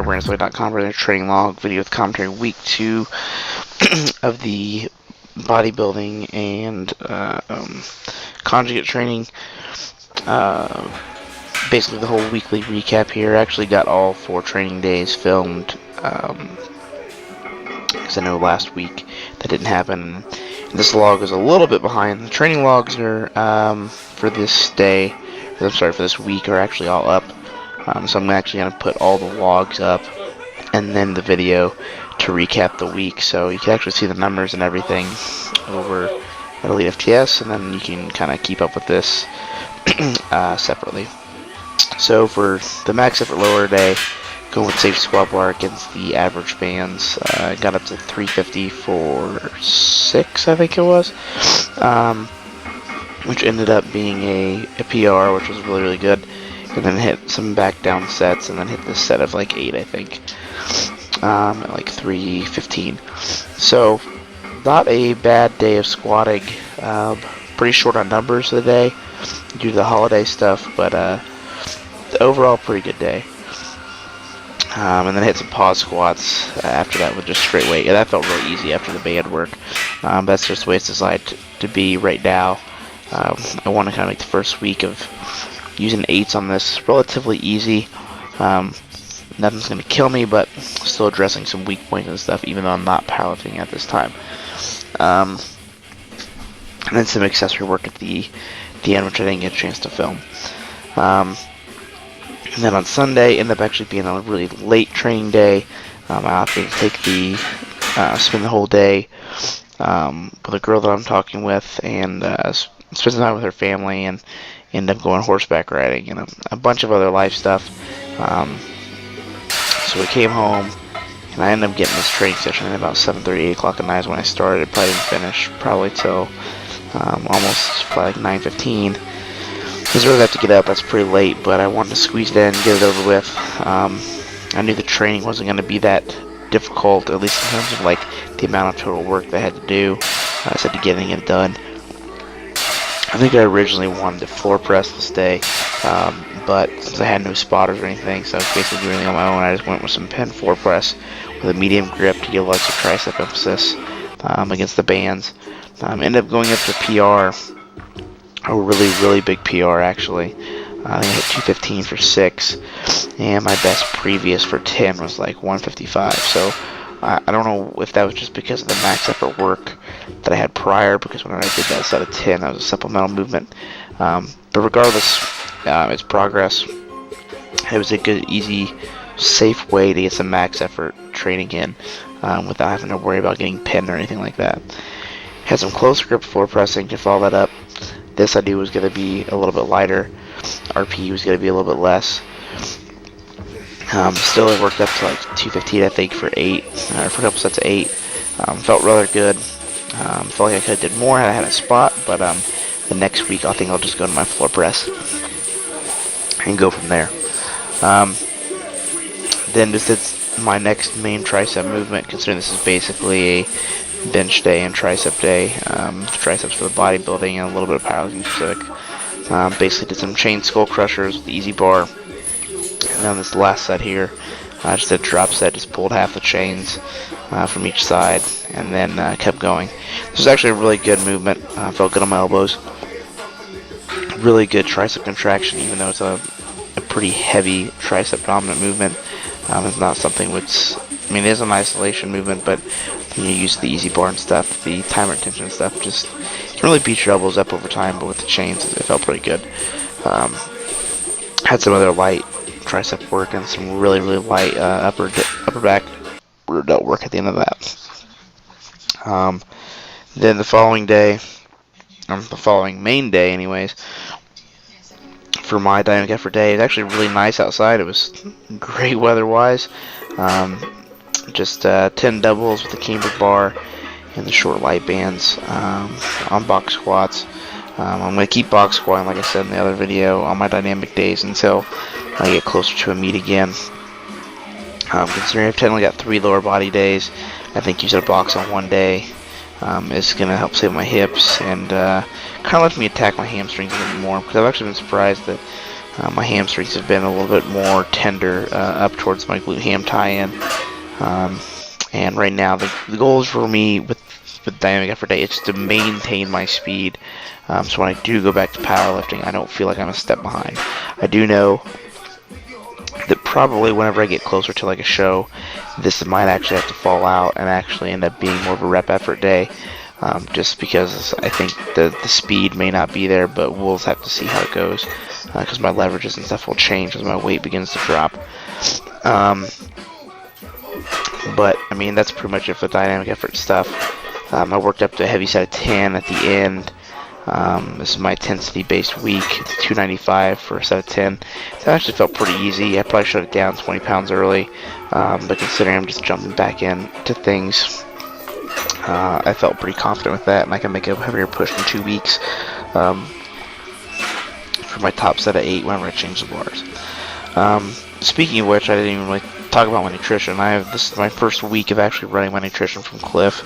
BrandonSway.com for their training log video with commentary week 2 of the bodybuilding and conjugate training. Basically the whole weekly recap here. I actually got all 4 training days filmed because I know last week that didn't happen. This log is a little bit behind. The training logs are for this week are actually all up. So I'm actually going to put all the logs up and then the video to recap the week. So you can actually see the numbers and everything over at Elitefts, and then you can kind of keep up with this separately. So for the max effort lower day, going with safe squat bar against the average bands, got up to 350 for 6, I think it was, which ended up being a PR, which was really, really good. And then hit some back down sets, and then hit this set of like 8, I think, at like 315. So not a bad day of squatting. Pretty short on numbers of the day due to the holiday stuff, but overall pretty good day. And then hit some pause squats after that with just straight weight. Yeah, that felt really easy after the band work. That's just the way it's designed to be right now. I want to kind of make the first week of using 8s on this relatively easy. Nothing's going to kill me, but still addressing some weak points and stuff, even though I'm not powerlifting at this time. And then some accessory work at the end, which I didn't get a chance to film. And then on Sunday, ended up actually being a really late training day. I opted to take spend the whole day with a girl that I'm talking with, and spend some time with her family, and end up going horseback riding and a bunch of other life stuff. So we came home, and I ended up getting this training session at about 7:30, 8 o'clock at night is when I started. Probably didn't finish probably till almost probably like 9:15. Because I really have to get up. That's pretty late, but I wanted to squeeze it in and get it over with. I knew the training wasn't going to be that difficult, at least in terms of like the amount of total work that I had to do. I just had to get it done. I think I originally wanted to floor press this day, but since I had no spotters or anything, so I was basically doing everything on my own, I just went with some pen floor press with a medium grip to give lots of tricep emphasis against the bands. Ended up going up to PR, a really, really big PR actually. I think I hit 215 for 6, and my best previous for 10 was like 155. So I don't know if that was just because of the max effort work that I had prior, because when I did that set of 10, that was a supplemental movement. But regardless, it's progress. It was a good, easy, safe way to get some max effort training in without having to worry about getting pinned or anything like that. Had some close grip floor pressing to follow that up. This I knew was going to be a little bit lighter. RP was going to be a little bit less. Still, it worked up to like 215, I think, for 8, for a couple sets of 8. Felt rather good. Felt like I could have did more had I had a spot, but the next week I think I'll just go to my floor press and go from there. Then just did my next main tricep movement, considering this is basically a bench day and tricep day. Triceps for the bodybuilding and a little bit of powerlifting specific. Basically did some chain skull crushers with the easy bar. And then this last set here, I just did a drop set, just pulled half the chains from each side, and then kept going. This was actually a really good movement. Felt good on my elbows. Really good tricep contraction, even though it's a pretty heavy tricep dominant movement. It's not something which, I mean, it is an isolation movement, but when you use the easy bar and stuff, the time retention stuff, just you can really beat your elbows up over time, but with the chains, it felt pretty good. Had some other light tricep work and some really, really light upper back rear delt work at the end of that. Then the following day, the following main day anyways, for my dynamic effort day, it was actually really nice outside. It was great weather-wise. Just 10 doubles with the camber bar and the short light bands on box squats. I'm going to keep box squatting, like I said in the other video, on my dynamic days until I get closer to a meet again. Considering I've technically got 3 lower body days, I think using a box on one day is going to help save my hips and kind of let me attack my hamstrings a little more, because I've actually been surprised that My hamstrings have been a little bit more tender up towards my glute ham tie-in. And right now, the goals for me with dynamic effort day is just to maintain my speed. So when I do go back to powerlifting, I don't feel like I'm a step behind. I do know that probably whenever I get closer to like a show, this might actually have to fall out and actually end up being more of a rep effort day. Just because I think the speed may not be there, but we'll have to see how it goes, because my leverages and stuff will change as my weight begins to drop. But I mean, that's pretty much it for the dynamic effort stuff. I worked up to a heavy set of 10 at the end. This is my intensity based week, 295 for a set of 10. That actually felt pretty easy. I probably shut it down 20 pounds early, but considering I'm just jumping back into things, I felt pretty confident with that, and I can make a heavier push in 2 weeks for my top set of 8 whenever I change the bars. Speaking of which, I didn't even really talk about my nutrition. This is my first week of actually running my nutrition from Cliff.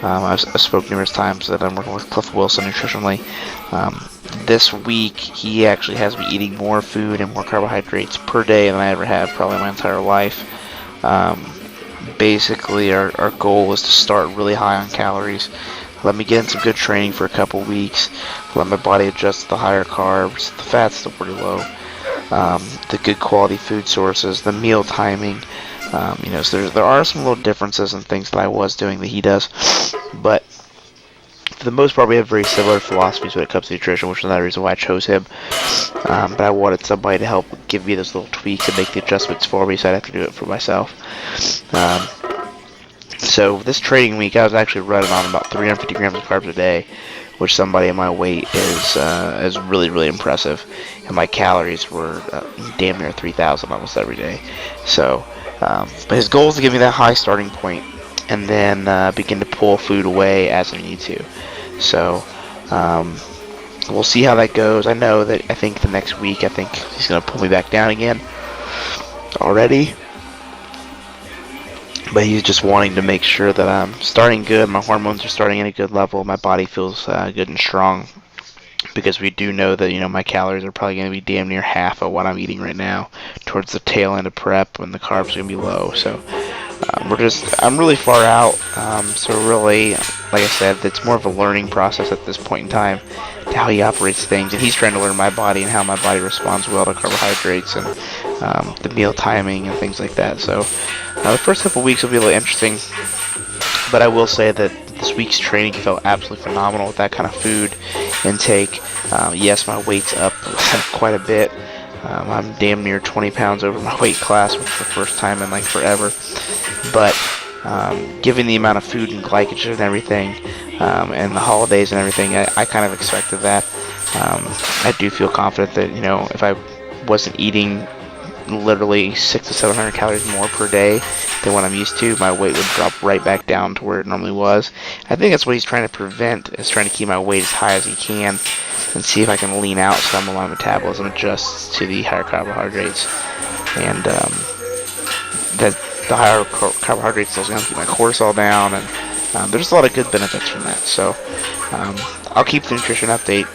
I've spoken numerous times that I'm working with Cliff Wilson nutritionally. This week, he actually has me eating more food and more carbohydrates per day than I ever have probably my entire life. Basically, our goal is to start really high on calories. Let me get in some good training for a couple weeks. Let my body adjust to the higher carbs. The fat's still pretty low. The good quality food sources, the meal timing. So there are some little differences in things that I was doing that he does, but for the most part we have very similar philosophies when it comes to nutrition, which is another reason why I chose him. But I wanted somebody to help give me those little tweaks and make the adjustments for me, so I'd have to do it for myself. So this training week I was actually running on about 350 grams of carbs a day, which somebody in my weight is really, really impressive. And my calories were damn near 3,000 almost every day. So, but his goal is to give me that high starting point, and then begin to pull food away as I need to. So, we'll see how that goes. I think the next week, I think he's going to pull me back down again already. But he's just wanting to make sure that I'm starting good, my hormones are starting at a good level, my body feels good and strong, because we do know that, my calories are probably going to be damn near half of what I'm eating right now towards the tail end of prep when the carbs are going to be low. So I'm really far out, so really, like I said, it's more of a learning process at this point in time to how he operates things, and he's trying to learn my body and how my body responds well to carbohydrates and the meal timing and things like that. So the first couple weeks will be a little interesting, but I will say that this week's training felt absolutely phenomenal with that kind of food intake. Yes, my weight's up quite a bit. I'm damn near 20 pounds over my weight class, which is the first time in like forever. But given the amount of food and glycogen and everything, and the holidays and everything, I kind of expected that. I do feel confident that, if I wasn't eating literally 600 to 700 calories more per day than what I'm used to, my weight would drop right back down to where it normally was. I think that's what he's trying to prevent, is trying to keep my weight as high as he can and see if I can lean out some of my metabolism adjusts to the higher carbohydrates. And that the higher carbohydrates is going to keep my cortisol down, and there's a lot of good benefits from that. So I'll keep the nutrition update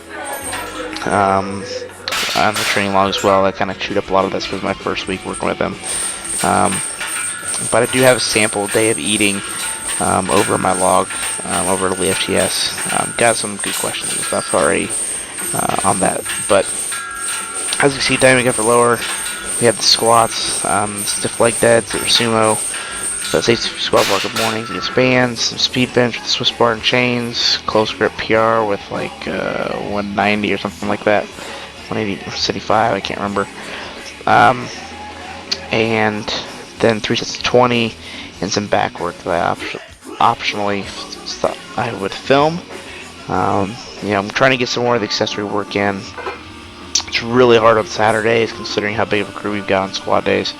on the training log as well. I kind of chewed up a lot of this was my first week working with him. But I do have a sample day of eating over my log over at Elitefts. Got some good questions and stuff already on that. But as you see, dynamic effort lower, we have the squats, stiff leg deads, or sumo. So safety squat bar, good mornings against bands, some speed bench with the Swiss Spartan chains, close grip PR with like 190 or something like that. 180 or 75, I can't remember. And then 3 sets of 20 and some back work that I optionally thought I would film. I'm trying to get some more of the accessory work in. It's really hard on Saturdays considering how big of a crew we've got on squat days.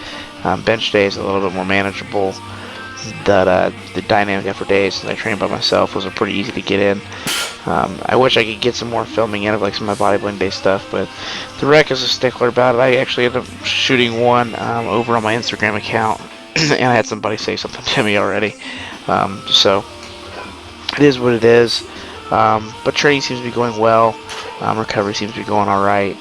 Bench days a little bit more manageable. The dynamic effort days, since I train by myself, was pretty easy to get in. I wish I could get some more filming in of like some of my bodybuilding day stuff, but the rec is a stickler about it. I actually ended up shooting one over on my Instagram account, and I had somebody say something to me already. So it is what it is. But training seems to be going well. Recovery seems to be going all right.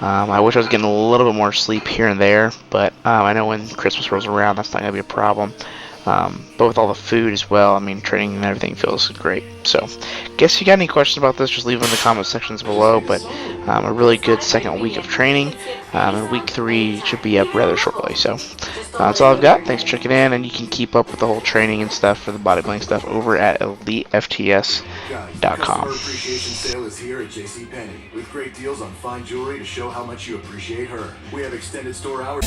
I wish I was getting a little bit more sleep here and there, but I know when Christmas rolls around, that's not going to be a problem. But with all the food as well, I mean, training and everything feels great. So, guess you got any questions about this, just leave them in the comment sections below. But a really good second week of training, and week 3 should be up rather shortly. So, that's all I've got. Thanks for checking in, and you can keep up with the whole training and stuff for the bodybuilding stuff over at Elitefts.com. Customer appreciation sale is here at JCPenney with great deals on fine jewelry to show how much you appreciate her. We have extended store hours.